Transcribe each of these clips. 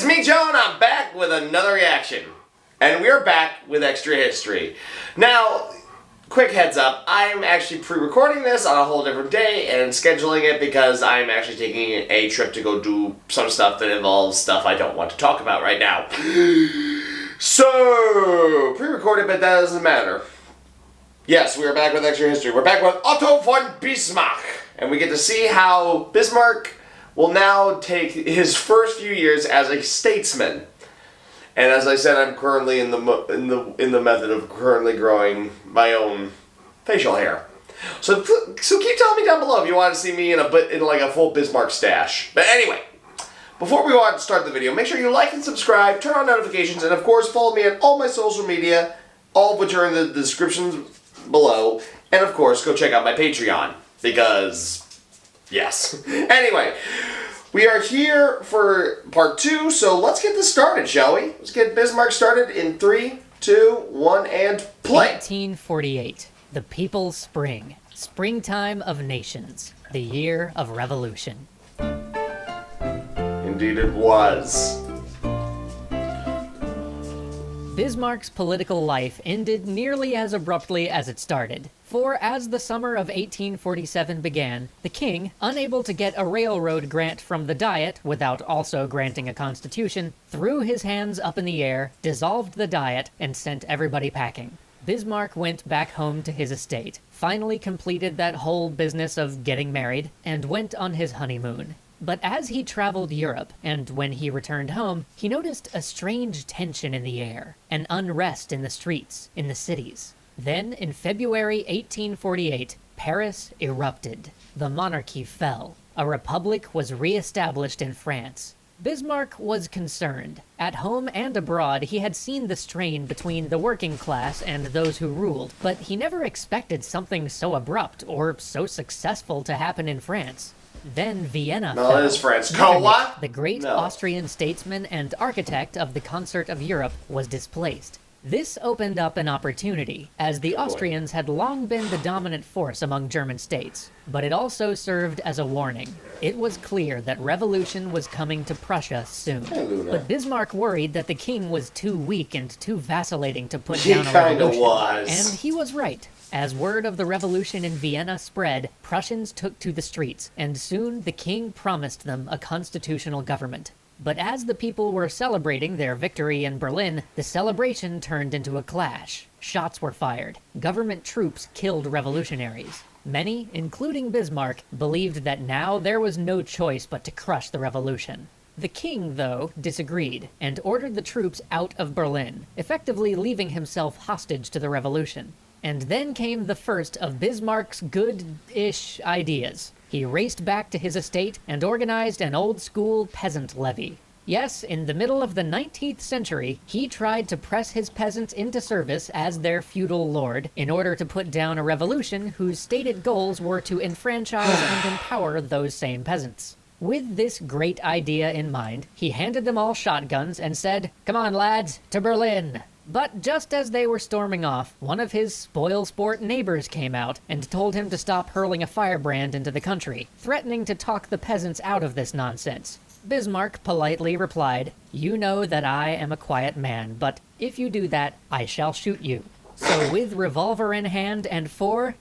me, Joe, and I'm back with another reaction. And we're back with Extra History. Now, quick heads up, I'm actually pre-recording this on a whole different day and scheduling it because I'm actually taking a trip to go do some stuff that involves stuff I don't want to talk about right now. So, pre-recorded, but that doesn't matter. Yes, we are back with Extra History. We're back with Otto von Bismarck. And we get to see how Bismarck will now take his first few years as a statesman. And as I said, I'm currently in the method of currently growing my own facial hair. So keep telling me down below if you want to see me in like a full Bismarck stash. But anyway, before we go on to start the video, make sure you like and subscribe, turn on notifications, and of course follow me on all my social media, all of which are in the descriptions below. And of course, go check out my Patreon, because yes. Anyway, we are here for part 2, so let's get this started, shall we? Let's get Bismarck started in 3, 2, 1, and play! 1848, the People's Spring, springtime of nations, the year of revolution. Indeed it was. Bismarck's political life ended nearly as abruptly as it started. For as the summer of 1847 began, the king, unable to get a railroad grant from the Diet without also granting a constitution, threw his hands up in the air, dissolved the Diet, and sent everybody packing. Bismarck went back home to his estate, finally completed that whole business of getting married, and went on his honeymoon. But as he traveled Europe, and when he returned home, he noticed a strange tension in the air, an unrest in the streets, in the cities. Then, in February 1848, Paris erupted. The monarchy fell. A republic was re-established in France. Bismarck was concerned. At home and abroad, he had seen the strain between the working class and those who ruled, but he never expected something so abrupt or so successful to happen in France. Then Vienna fell. No, it is France. Cola? The great Austrian statesman and architect of the Concert of Europe was displaced. This opened up an opportunity, as the Austrians had long been the dominant force among German states, but it also served as a warning. It was clear that revolution was coming to Prussia soon. But Bismarck worried that the king was too weak and too vacillating to put down a revolution. And he was right. As word of the revolution in Vienna spread, Prussians took to the streets, and soon the king promised them a constitutional government. But as the people were celebrating their victory in Berlin, the celebration turned into a clash. Shots were fired. Government troops killed revolutionaries. Many, including Bismarck, believed that now there was no choice but to crush the revolution. The king, though, disagreed, and ordered the troops out of Berlin, effectively leaving himself hostage to the revolution. And then came the first of Bismarck's good-ish ideas. He raced back to his estate and organized an old-school peasant levy. Yes, in the middle of the 19th century, he tried to press his peasants into service as their feudal lord in order to put down a revolution whose stated goals were to enfranchise and empower those same peasants. With this great idea in mind, he handed them all shotguns and said, "Come on, lads, to Berlin." But just as they were storming off, one of his spoil-sport neighbors came out and told him to stop hurling a firebrand into the country, threatening to talk the peasants out of this nonsense. Bismarck politely replied, "You know that I am a quiet man, but if you do that, I shall shoot you." So with revolver in hand and four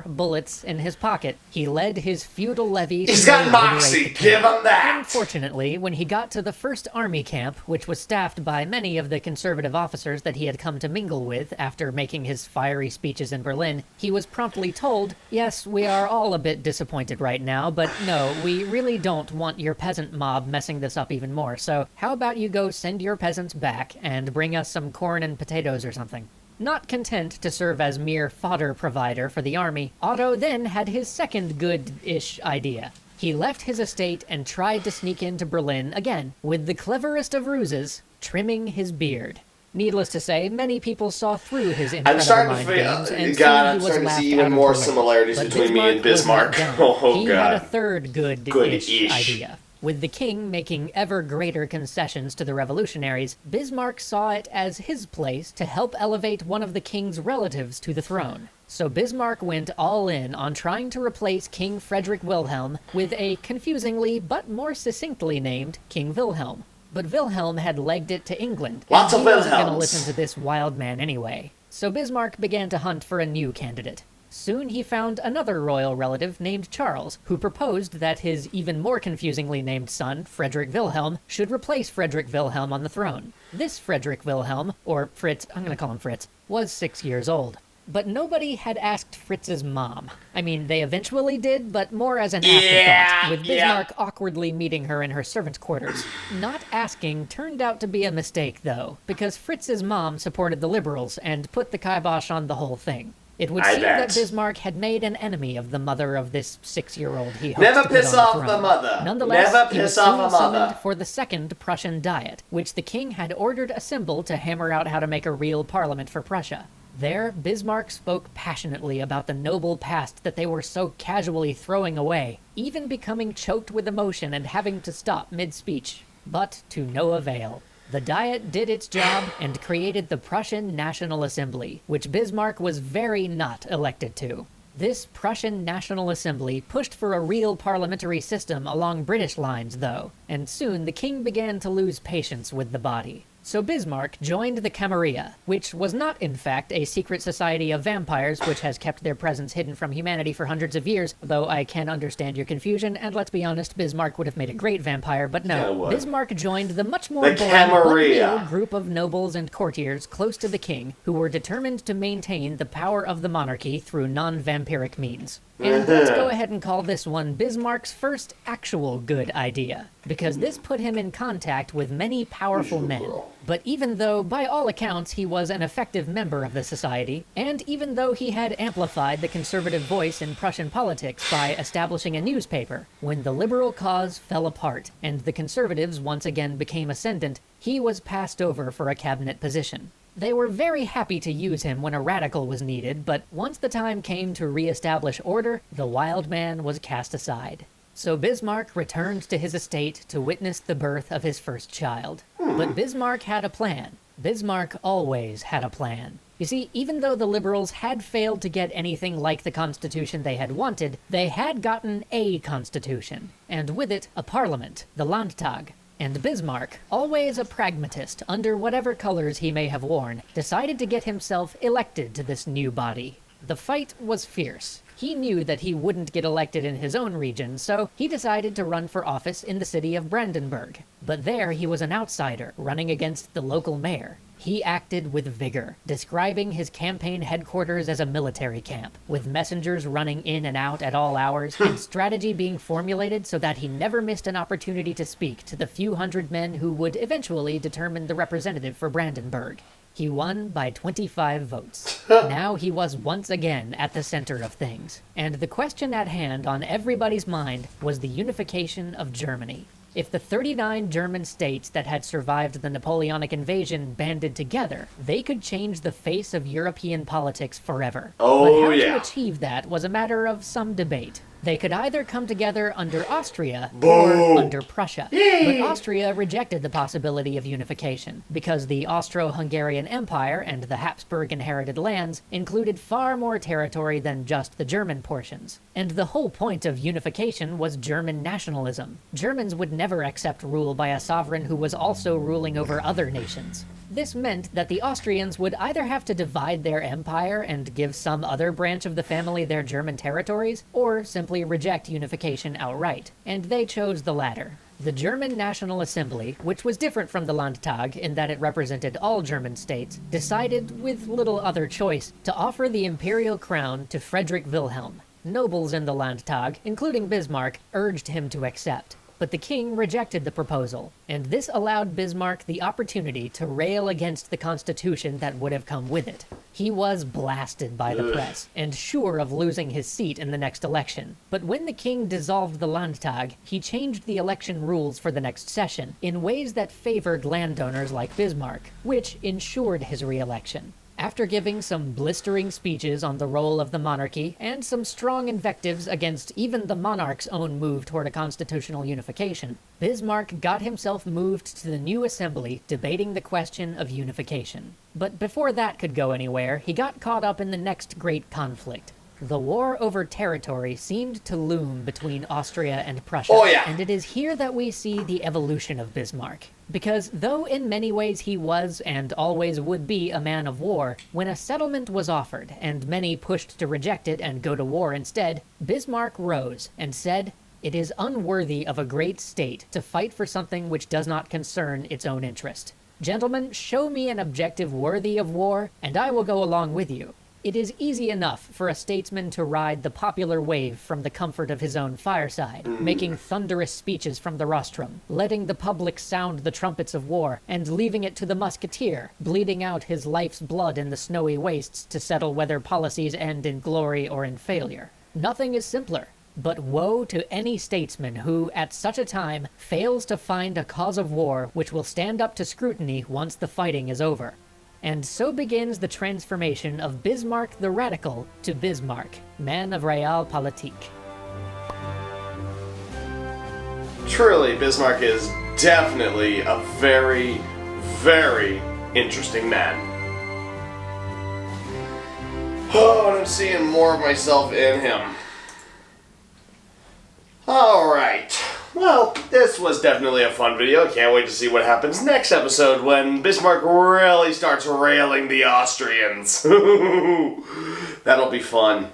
bullets in his pocket, he led his feudal levy to He's got moxie, give him that! Unfortunately, when he got to the first army camp, which was staffed by many of the conservative officers that he had come to mingle with after making his fiery speeches in Berlin, he was promptly told, "Yes, we are all a bit disappointed right now, but no, we really don't want your peasant mob messing this up even more, so how about you go send your peasants back and bring us some corn and potatoes or something?" Not content to serve as mere fodder provider for the army, Otto then had his second good-ish idea. He left his estate and tried to sneak into Berlin again, with the cleverest of ruses, trimming his beard. Needless to say, many people saw through his incredible mind games, and soon he was laughed see even out more of Berlin. similarities But between me and Bismarck. He had a third good-ish idea. With the king making ever greater concessions to the revolutionaries, Bismarck saw it as his place to help elevate one of the king's relatives to the throne. So Bismarck went all in on trying to replace King Frederick Wilhelm with a confusingly but more succinctly named King Wilhelm. But Wilhelm had legged it to England, Lots and of he wasn't going to Wilhelms. listen to this wild man anyway. So Bismarck began to hunt for a new candidate. Soon he found another royal relative named Charles, who proposed that his even more confusingly named son, Frederick Wilhelm, should replace Frederick Wilhelm on the throne. This Frederick Wilhelm, or Fritz, I'm going to call him Fritz, was 6 years old. But nobody had asked Fritz's mom. I mean, they eventually did, but more as an afterthought, with Bismarck awkwardly meeting her in her servants' quarters. Not asking turned out to be a mistake, though, because Fritz's mom supported the liberals and put the kibosh on the whole thing. It would seem that Bismarck had made an enemy of the mother of this 6-year-old he hoped Never to piss put on off the the throne. mother. Nonetheless, Never he was piss off soon a mother. summoned for the Second Prussian Diet, which the king had ordered assembled to hammer out how to make a real parliament for Prussia. There, Bismarck spoke passionately about the noble past that they were so casually throwing away, even becoming choked with emotion and having to stop mid-speech. But to no avail. The Diet did its job and created the Prussian National Assembly, which Bismarck was very not elected to. This Prussian National Assembly pushed for a real parliamentary system along British lines, though, and soon the king began to lose patience with the body. So Bismarck joined the Camarilla, which was not, in fact, a secret society of vampires which has kept their presence hidden from humanity for hundreds of years, though I can understand your confusion, and let's be honest, Bismarck would have made a great vampire, but no. Bismarck joined the much more boring but real group of nobles and courtiers close to the king, who were determined to maintain the power of the monarchy through non-vampiric means. And let's go ahead and call this one Bismarck's first actual good idea, because this put him in contact with many powerful men. But even though, by all accounts, he was an effective member of the society, and even though he had amplified the conservative voice in Prussian politics by establishing a newspaper, when the liberal cause fell apart and the conservatives once again became ascendant, he was passed over for a cabinet position. They were very happy to use him when a radical was needed, but once the time came to re-establish order, the wild man was cast aside. So Bismarck returned to his estate to witness the birth of his first child. But Bismarck had a plan. Bismarck always had a plan. You see, even though the liberals had failed to get anything like the constitution they had wanted, they had gotten a constitution, and with it, a parliament, the Landtag. And Bismarck, always a pragmatist under whatever colors he may have worn, decided to get himself elected to this new body. The fight was fierce. He knew that he wouldn't get elected in his own region, so he decided to run for office in the city of Brandenburg. But there he was an outsider, running against the local mayor. He acted with vigor, describing his campaign headquarters as a military camp, with messengers running in and out at all hours, and strategy being formulated so that he never missed an opportunity to speak to the few hundred men who would eventually determine the representative for Brandenburg. He won by 25 votes. Now he was once again at the center of things. And the question at hand on everybody's mind was the unification of Germany. If the 39 German states that had survived the Napoleonic invasion banded together, they could change the face of European politics forever. But how to achieve that was a matter of some debate. They could either come together under Austria or under Prussia. But Austria rejected the possibility of unification, because the Austro-Hungarian Empire and the Habsburg-inherited lands included far more territory than just the German portions. And the whole point of unification was German nationalism. Germans would never accept rule by a sovereign who was also ruling over other nations. This meant that the Austrians would either have to divide their empire and give some other branch of the family their German territories, or simply reject unification outright, and they chose the latter. The German National Assembly, which was different from the Landtag in that it represented all German states, decided, with little other choice, to offer the imperial crown to Frederick Wilhelm. Nobles in the Landtag, including Bismarck, urged him to accept. But the king rejected the proposal, and this allowed Bismarck the opportunity to rail against the constitution that would have come with it. He was blasted by the press, and sure of losing his seat in the next election. But when the king dissolved the Landtag, he changed the election rules for the next session in ways that favored landowners like Bismarck, which ensured his re-election. After giving some blistering speeches on the role of the monarchy and some strong invectives against even the monarch's own move toward a constitutional unification, Bismarck got himself moved to the new assembly debating the question of unification. But before that could go anywhere, he got caught up in the next great conflict. The war over territory seemed to loom between Austria and Prussia. Oh, yeah. And it is here that we see the evolution of Bismarck. Because though in many ways he was and always would be a man of war, when a settlement was offered and many pushed to reject it and go to war instead, Bismarck rose and said, "It is unworthy of a great state to fight for something which does not concern its own interest. Gentlemen, show me an objective worthy of war, and I will go along with you." It is easy enough for a statesman to ride the popular wave from the comfort of his own fireside, making thunderous speeches from the rostrum, letting the public sound the trumpets of war, and leaving it to the musketeer, bleeding out his life's blood in the snowy wastes to settle whether policies end in glory or in failure. Nothing is simpler. But woe to any statesman who, at such a time, fails to find a cause of war which will stand up to scrutiny once the fighting is over. And so begins the transformation of Bismarck the Radical to Bismarck, man of realpolitik. Truly, Bismarck is definitely a very, very interesting man. Oh, and I'm seeing more of myself in him. Alright, well, this was definitely a fun video. Can't wait to see what happens next episode when Bismarck really starts railing the Austrians. That'll be fun.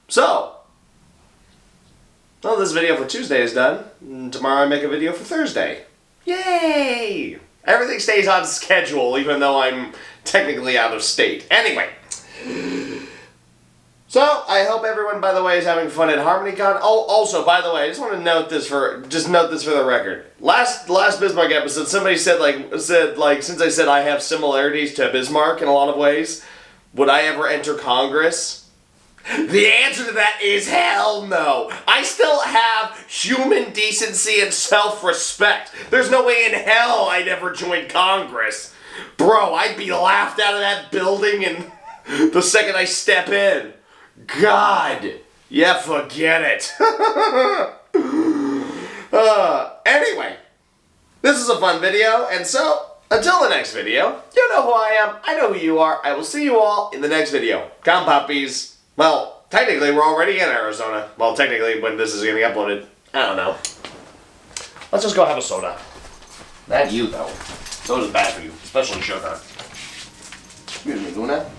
So, well, this video for Tuesday is done. And tomorrow I make a video for Thursday. Yay! Everything stays on schedule, even though I'm technically out of state. Anyway. So, I hope everyone, by the way, is having fun at HarmonyCon. Oh, also, by the way, I just want to note this for the record. Last Bismarck episode, somebody said, since I said I have similarities to Bismarck in a lot of ways, would I ever enter Congress? The answer to that is hell no. I still have human decency and self-respect. There's no way in hell I'd ever join Congress. Bro, I'd be laughed out of that building and the second I step in. God, yeah, forget it. Anyway, this is a fun video, and so, until the next video, you know who I am, I know who you are, I will see you all in the next video. Come puppies. Well, technically, we're already in Arizona. Well, technically, when this is getting uploaded, I don't know. Let's just go have a soda. Not you, though. Soda's bad for you, especially sugar. Excuse me, Luna.